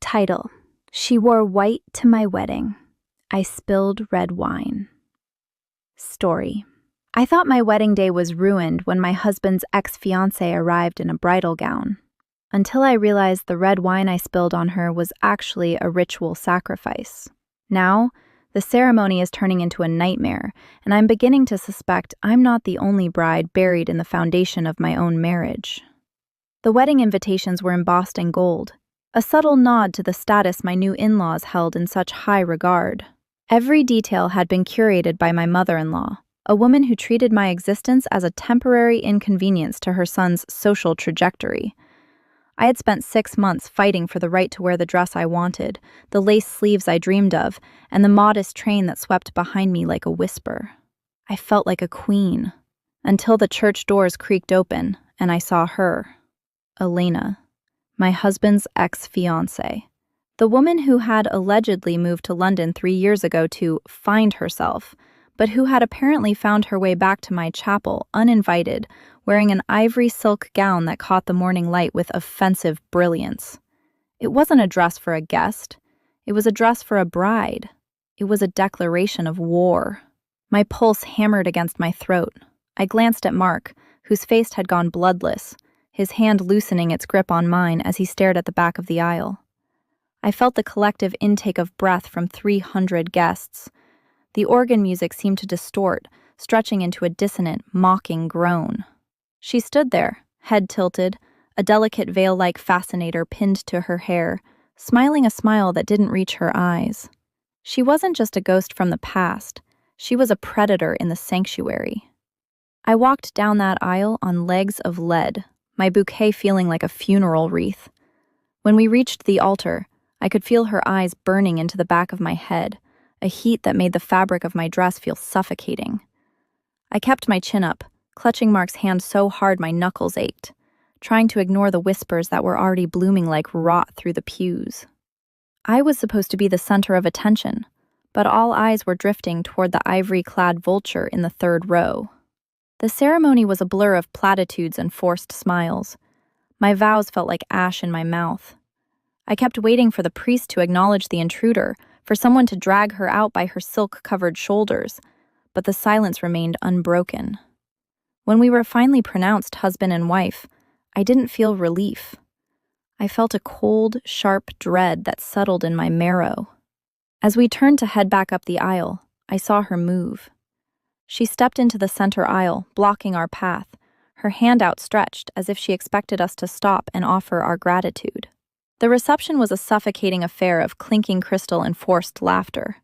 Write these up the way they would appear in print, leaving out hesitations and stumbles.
Title: She Wore White to My Wedding. I Spilled Red Wine. Story: I thought my wedding day was ruined when my husband's ex-fiancée arrived in a bridal gown, until I realized the red wine I spilled on her was actually a ritual sacrifice. Now, the ceremony is turning into a nightmare, and I'm beginning to suspect I'm not the only bride buried in the foundation of my own marriage. The wedding invitations were embossed in gold, a subtle nod to the status my new in-laws held in such high regard. Every detail had been curated by my mother-in-law, a woman who treated my existence as a temporary inconvenience to her son's social trajectory. I had spent 6 months fighting for the right to wear the dress I wanted, the lace sleeves I dreamed of, and the modest train that swept behind me like a whisper. I felt like a queen, until the church doors creaked open and I saw her, Elena, my husband's ex-fiancée, the woman who had allegedly moved to London 3 years ago to find herself, but who had apparently found her way back to my chapel uninvited, wearing an ivory silk gown that caught the morning light with offensive brilliance. It wasn't a dress for a guest. It was a dress for a bride. It was a declaration of war. My pulse hammered against my throat. I glanced at Mark, whose face had gone bloodless, his hand loosening its grip on mine as he stared at the back of the aisle. I felt the collective intake of breath from 300 guests. The organ music seemed to distort, stretching into a dissonant, mocking groan. She stood there, head tilted, a delicate veil-like fascinator pinned to her hair, smiling a smile that didn't reach her eyes. She wasn't just a ghost from the past. She was a predator in the sanctuary. I walked down that aisle on legs of lead, my bouquet feeling like a funeral wreath. When we reached the altar, I could feel her eyes burning into the back of my head, a heat that made the fabric of my dress feel suffocating. I kept my chin up, clutching Mark's hand so hard my knuckles ached, trying to ignore the whispers that were already blooming like rot through the pews. I was supposed to be the center of attention, but all eyes were drifting toward the ivory-clad vulture in the 3rd row. The ceremony was a blur of platitudes and forced smiles. My vows felt like ash in my mouth. I kept waiting for the priest to acknowledge the intruder, for someone to drag her out by her silk-covered shoulders, but the silence remained unbroken. When we were finally pronounced husband and wife, I didn't feel relief. I felt a cold, sharp dread that settled in my marrow. As we turned to head back up the aisle, I saw her move. She stepped into the center aisle, blocking our path, her hand outstretched as if she expected us to stop and offer our gratitude. The reception was a suffocating affair of clinking crystal and forced laughter.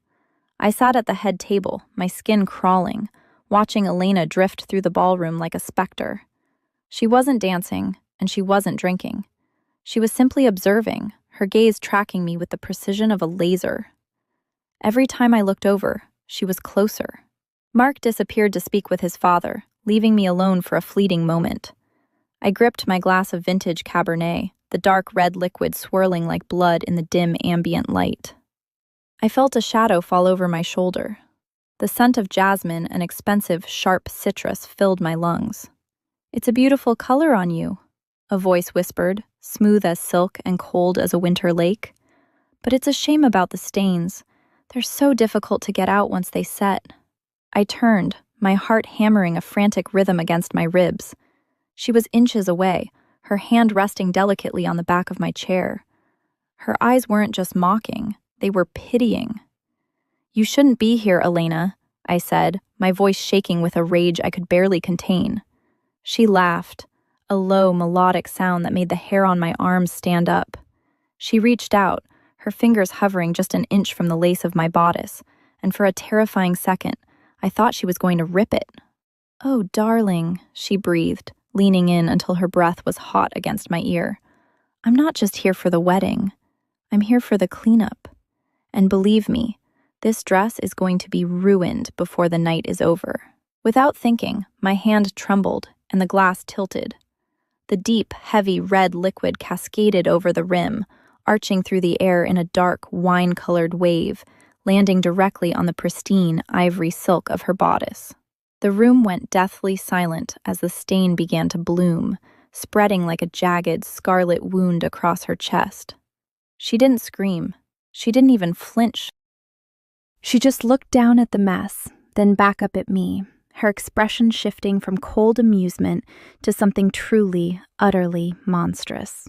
I sat at the head table, my skin crawling, watching Elena drift through the ballroom like a specter. She wasn't dancing, and she wasn't drinking. She was simply observing, her gaze tracking me with the precision of a laser. Every time I looked over, she was closer. Mark disappeared to speak with his father, leaving me alone for a fleeting moment. I gripped my glass of vintage Cabernet, the dark red liquid swirling like blood in the dim ambient light. I felt a shadow fall over my shoulder. The scent of jasmine and expensive, sharp citrus filled my lungs. "It's a beautiful color on you," a voice whispered, smooth as silk and cold as a winter lake. "But it's a shame about the stains. They're so difficult to get out once they set." I turned, my heart hammering a frantic rhythm against my ribs. She was inches away, her hand resting delicately on the back of my chair. Her eyes weren't just mocking, they were pitying. "You shouldn't be here, Elena," I said, my voice shaking with a rage I could barely contain. She laughed, a low, melodic sound that made the hair on my arms stand up. She reached out, her fingers hovering just an inch from the lace of my bodice, and for a terrifying second, I thought she was going to rip it. "Oh, darling," she breathed, leaning in until her breath was hot against my ear. "I'm not just here for the wedding. I'm here for the cleanup. And believe me, this dress is going to be ruined before the night is over." Without thinking, my hand trembled and the glass tilted. The deep, heavy red liquid cascaded over the rim, arching through the air in a dark, wine-colored wave, landing directly on the pristine ivory silk of her bodice. The room went deathly silent as the stain began to bloom, spreading like a jagged, scarlet wound across her chest. She didn't scream. She didn't even flinch. She just looked down at the mess, then back up at me, her expression shifting from cold amusement to something truly, utterly monstrous.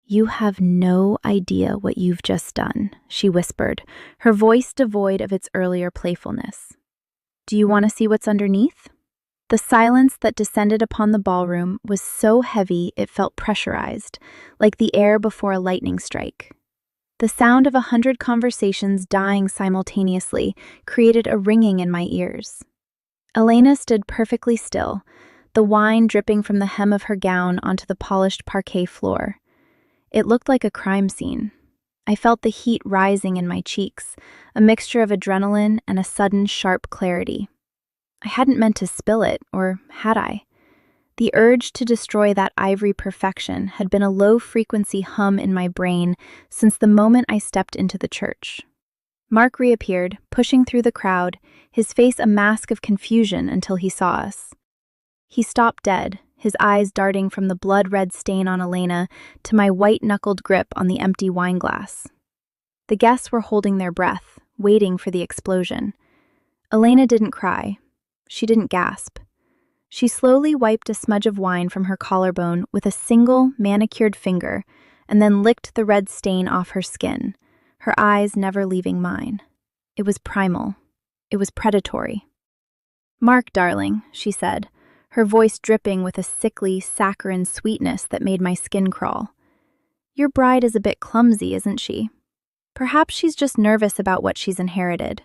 "You have no idea what you've just done," she whispered, her voice devoid of its earlier playfulness. "Do you want to see what's underneath?" The silence that descended upon the ballroom was so heavy it felt pressurized, like the air before a lightning strike. The sound of 100 conversations dying simultaneously created a ringing in my ears. Elena stood perfectly still, the wine dripping from the hem of her gown onto the polished parquet floor. It looked like a crime scene. I felt the heat rising in my cheeks, a mixture of adrenaline and a sudden sharp clarity. I hadn't meant to spill it, or had I? The urge to destroy that ivory perfection had been a low-frequency hum in my brain since the moment I stepped into the church. Mark reappeared, pushing through the crowd, his face a mask of confusion until he saw us. He stopped dead, his eyes darting from the blood-red stain on Elena to my white-knuckled grip on the empty wineglass. The guests were holding their breath, waiting for the explosion. Elena didn't cry. She didn't gasp. She slowly wiped a smudge of wine from her collarbone with a single, manicured finger and then licked the red stain off her skin, her eyes never leaving mine. It was primal. It was predatory. "Mark, darling," she said, her voice dripping with a sickly, saccharine sweetness that made my skin crawl. "Your bride is a bit clumsy, isn't she? Perhaps she's just nervous about what she's inherited."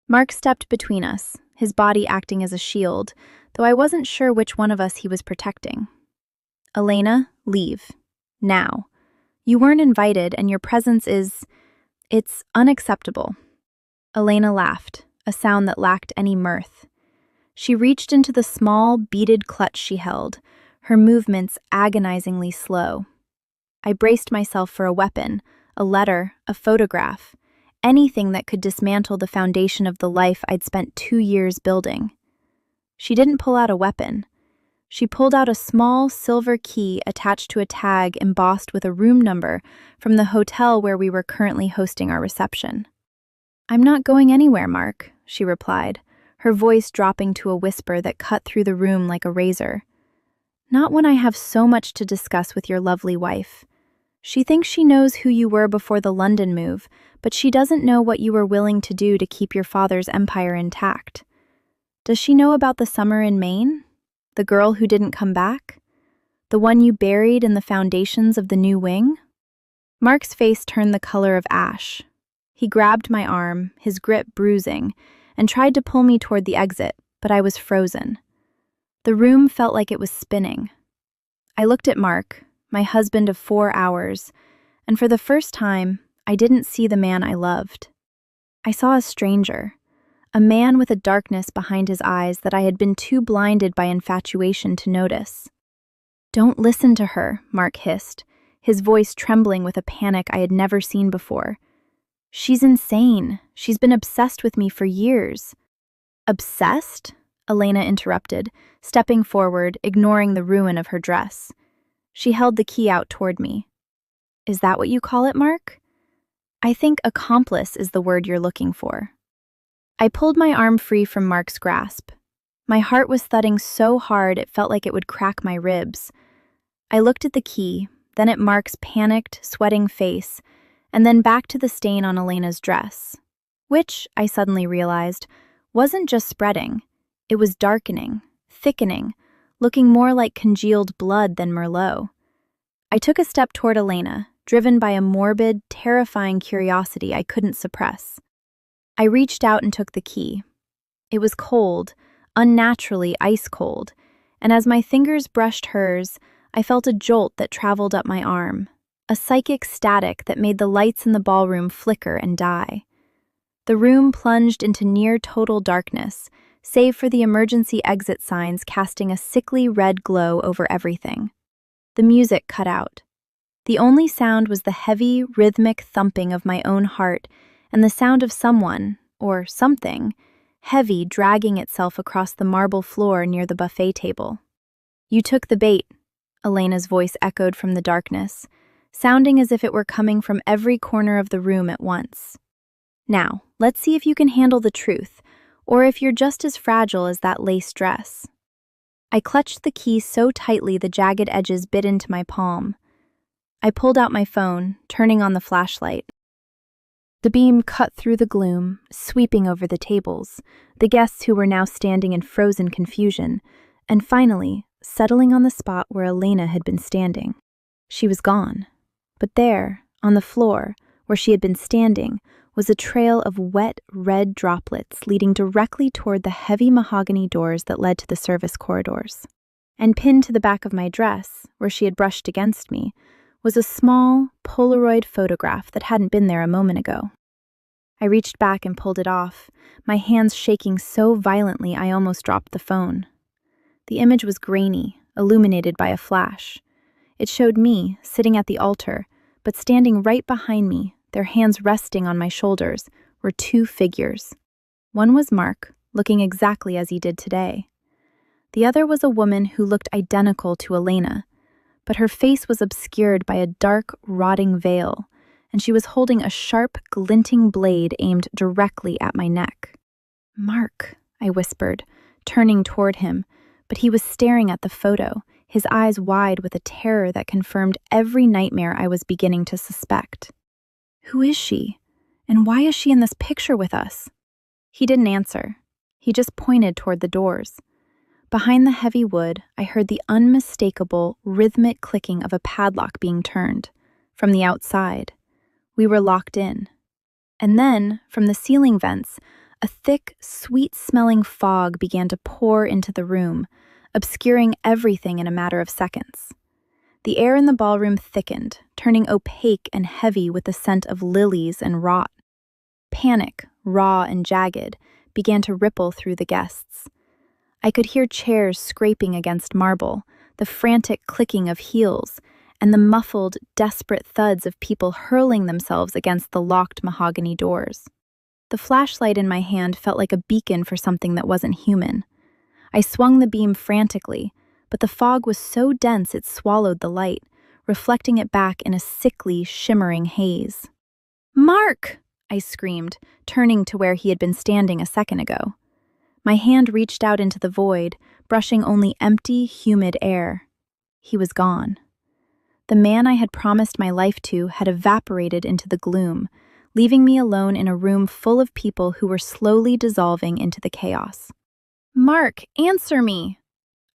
Mark stepped between us, his body acting as a shield, though I wasn't sure which one of us he was protecting. "Elena, leave. Now. You weren't invited, and your presence it's unacceptable." Elena laughed, a sound that lacked any mirth. She reached into the small, beaded clutch she held, her movements agonizingly slow. I braced myself for a weapon, a letter, a photograph, anything that could dismantle the foundation of the life I'd spent 2 years building. She didn't pull out a weapon. She pulled out a small silver key attached to a tag embossed with a room number from the hotel where we were currently hosting our reception. "I'm not going anywhere, Mark," she replied, her voice dropping to a whisper that cut through the room like a razor. "Not when I have so much to discuss with your lovely wife. She thinks she knows who you were before the London move, but she doesn't know what you were willing to do to keep your father's empire intact. Does she know about the summer in Maine? The girl who didn't come back? The one you buried in the foundations of the new wing?" Mark's face turned the color of ash. He grabbed my arm, his grip bruising, and tried to pull me toward the exit, but I was frozen. The room felt like it was spinning. I looked at Mark, my husband of 4 hours, and for the first time, I didn't see the man I loved. I saw a stranger, a man with a darkness behind his eyes that I had been too blinded by infatuation to notice. "Don't listen to her," Mark hissed, his voice trembling with a panic I had never seen before. "She's insane. She's been obsessed with me for years." "Obsessed?" Elena interrupted, stepping forward, ignoring the ruin of her dress. She held the key out toward me. "Is that what you call it, Mark?" "I think accomplice is the word you're looking for." I pulled my arm free from Mark's grasp. My heart was thudding so hard it felt like it would crack my ribs. I looked at the key, then at Mark's panicked, sweating face, and then back to the stain on Elena's dress, which, I suddenly realized, wasn't just spreading. It was darkening, thickening, looking more like congealed blood than Merlot. I took a step toward Elena, driven by a morbid, terrifying curiosity I couldn't suppress. I reached out and took the key. It was cold, unnaturally ice cold, and as my fingers brushed hers, I felt a jolt that traveled up my arm, a psychic static that made the lights in the ballroom flicker and die. The room plunged into near-total darkness, save for the emergency exit signs casting a sickly red glow over everything. The music cut out. The only sound was the heavy, rhythmic thumping of my own heart and the sound of someone, or something, heavy dragging itself across the marble floor near the buffet table. "You took the bait," Elena's voice echoed from the darkness, sounding as if it were coming from every corner of the room at once. Now, let's see if you can handle the truth, or if you're just as fragile as that lace dress. I clutched the key so tightly the jagged edges bit into my palm. I pulled out my phone, turning on the flashlight. The beam cut through the gloom, sweeping over the tables, the guests who were now standing in frozen confusion, and finally, settling on the spot where Elena had been standing. She was gone. But there, on the floor, where she had been standing, was a trail of wet, red droplets leading directly toward the heavy mahogany doors that led to the service corridors. And pinned to the back of my dress, where she had brushed against me, was a small, Polaroid photograph that hadn't been there a moment ago. I reached back and pulled it off, my hands shaking so violently I almost dropped the phone. The image was grainy, illuminated by a flash. It showed me, sitting at the altar, but standing right behind me, their hands resting on my shoulders, were two figures. One was Mark, looking exactly as he did today. The other was a woman who looked identical to Elena, but her face was obscured by a dark, rotting veil, and she was holding a sharp, glinting blade aimed directly at my neck. "Mark," I whispered, turning toward him, but he was staring at the photo, his eyes wide with a terror that confirmed every nightmare I was beginning to suspect. "Who is she? And why is she in this picture with us?" He didn't answer. He just pointed toward the doors. Behind the heavy wood, I heard the unmistakable, rhythmic clicking of a padlock being turned. From the outside, we were locked in. And then, from the ceiling vents, a thick, sweet-smelling fog began to pour into the room, obscuring everything in a matter of seconds. The air in the ballroom thickened, turning opaque and heavy with the scent of lilies and rot. Panic, raw and jagged, began to ripple through the guests. I could hear chairs scraping against marble, the frantic clicking of heels, and the muffled, desperate thuds of people hurling themselves against the locked mahogany doors. The flashlight in my hand felt like a beacon for something that wasn't human. I swung the beam frantically, but the fog was so dense it swallowed the light, reflecting it back in a sickly, shimmering haze. "Mark!" I screamed, turning to where he had been standing a second ago. My hand reached out into the void, brushing only empty, humid air. He was gone. The man I had promised my life to had evaporated into the gloom, leaving me alone in a room full of people who were slowly dissolving into the chaos. "Mark, answer me!"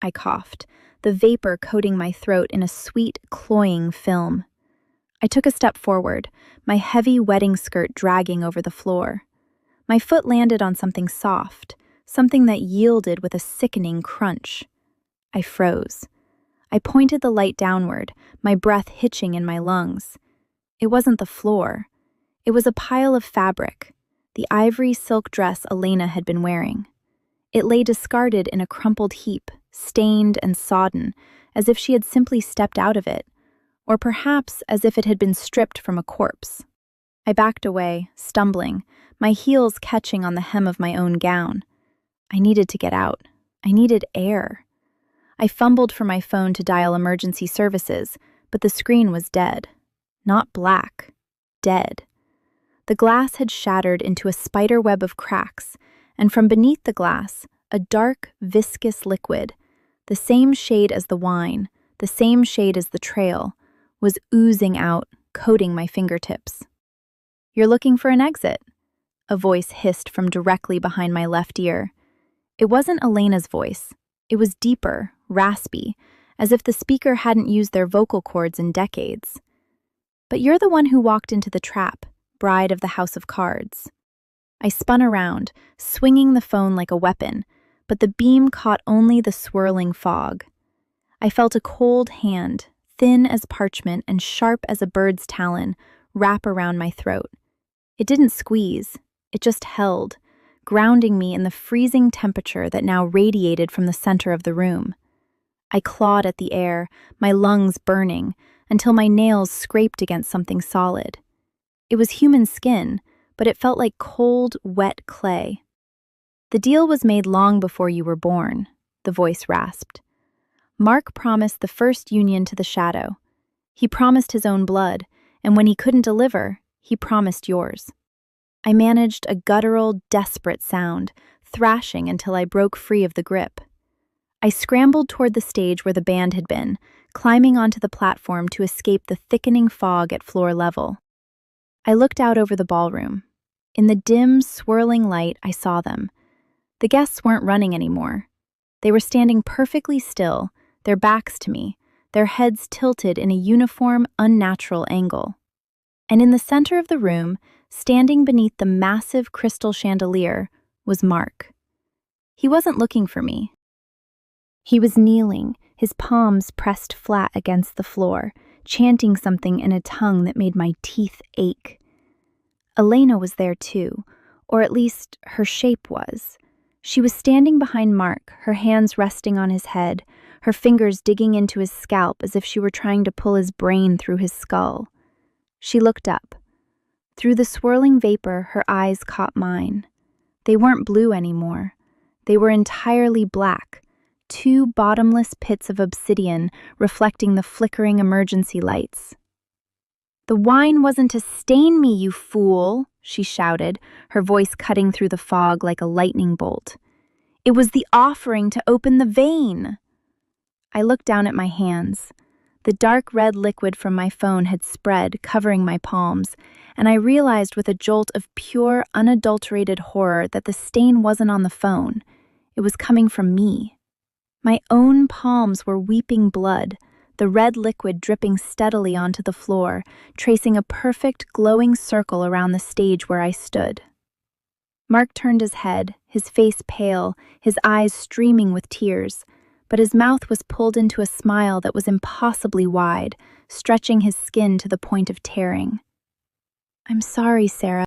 I coughed, the vapor coating my throat in a sweet, cloying film. I took a step forward, my heavy wedding skirt dragging over the floor. My foot landed on something soft, something that yielded with a sickening crunch. I froze. I pointed the light downward, my breath hitching in my lungs. It wasn't the floor. It was a pile of fabric, the ivory silk dress Elena had been wearing. It lay discarded in a crumpled heap, stained and sodden, as if she had simply stepped out of it, or perhaps as if it had been stripped from a corpse. I backed away, stumbling, my heels catching on the hem of my own gown. I needed to get out. I needed air. I fumbled for my phone to dial emergency services, but the screen was dead. Not black. Dead. The glass had shattered into a spider web of cracks, and from beneath the glass, a dark, viscous liquid, the same shade as the wine, the same shade as the trail, was oozing out, coating my fingertips. "You're looking for an exit," a voice hissed from directly behind my left ear. It wasn't Elena's voice. It was deeper, raspy, as if the speaker hadn't used their vocal cords in decades. "But you're the one who walked into the trap, bride of the House of Cards." I spun around, swinging the phone like a weapon, but the beam caught only the swirling fog. I felt a cold hand, thin as parchment and sharp as a bird's talon, wrap around my throat. It didn't squeeze, it just held, grounding me in the freezing temperature that now radiated from the center of the room. I clawed at the air, my lungs burning, until my nails scraped against something solid. It was human skin, but it felt like cold, wet clay. "The deal was made long before you were born," the voice rasped. "Mark promised the first union to the shadow. He promised his own blood, and when he couldn't deliver, he promised yours. I managed a guttural, desperate sound, thrashing until I broke free of the grip. I scrambled toward the stage where the band had been, climbing onto the platform to escape the thickening fog at floor level. I looked out over the ballroom. In the dim, swirling light, I saw them. The guests weren't running anymore. They were standing perfectly still, their backs to me, their heads tilted in a uniform, unnatural angle. And in the center of the room, standing beneath the massive crystal chandelier, was Mark. He wasn't looking for me. He was kneeling, his palms pressed flat against the floor, chanting something in a tongue that made my teeth ache. Elena was there too, or at least her shape was. She was standing behind Mark, her hands resting on his head, her fingers digging into his scalp as if she were trying to pull his brain through his skull. She looked up. Through the swirling vapor, her eyes caught mine. They weren't blue anymore. They were entirely black, two bottomless pits of obsidian reflecting the flickering emergency lights. "The wine wasn't to stain me, you fool," she shouted, her voice cutting through the fog like a lightning bolt. "It was the offering to open the vein." I looked down at my hands. The dark red liquid from my phone had spread, covering my palms, and I realized with a jolt of pure, unadulterated horror that the stain wasn't on the phone. It was coming from me. My own palms were weeping blood, the red liquid dripping steadily onto the floor, tracing a perfect, glowing circle around the stage where I stood. Mark turned his head, his face pale, his eyes streaming with tears, but his mouth was pulled into a smile that was impossibly wide, stretching his skin to the point of tearing. "I'm sorry, Sarah,"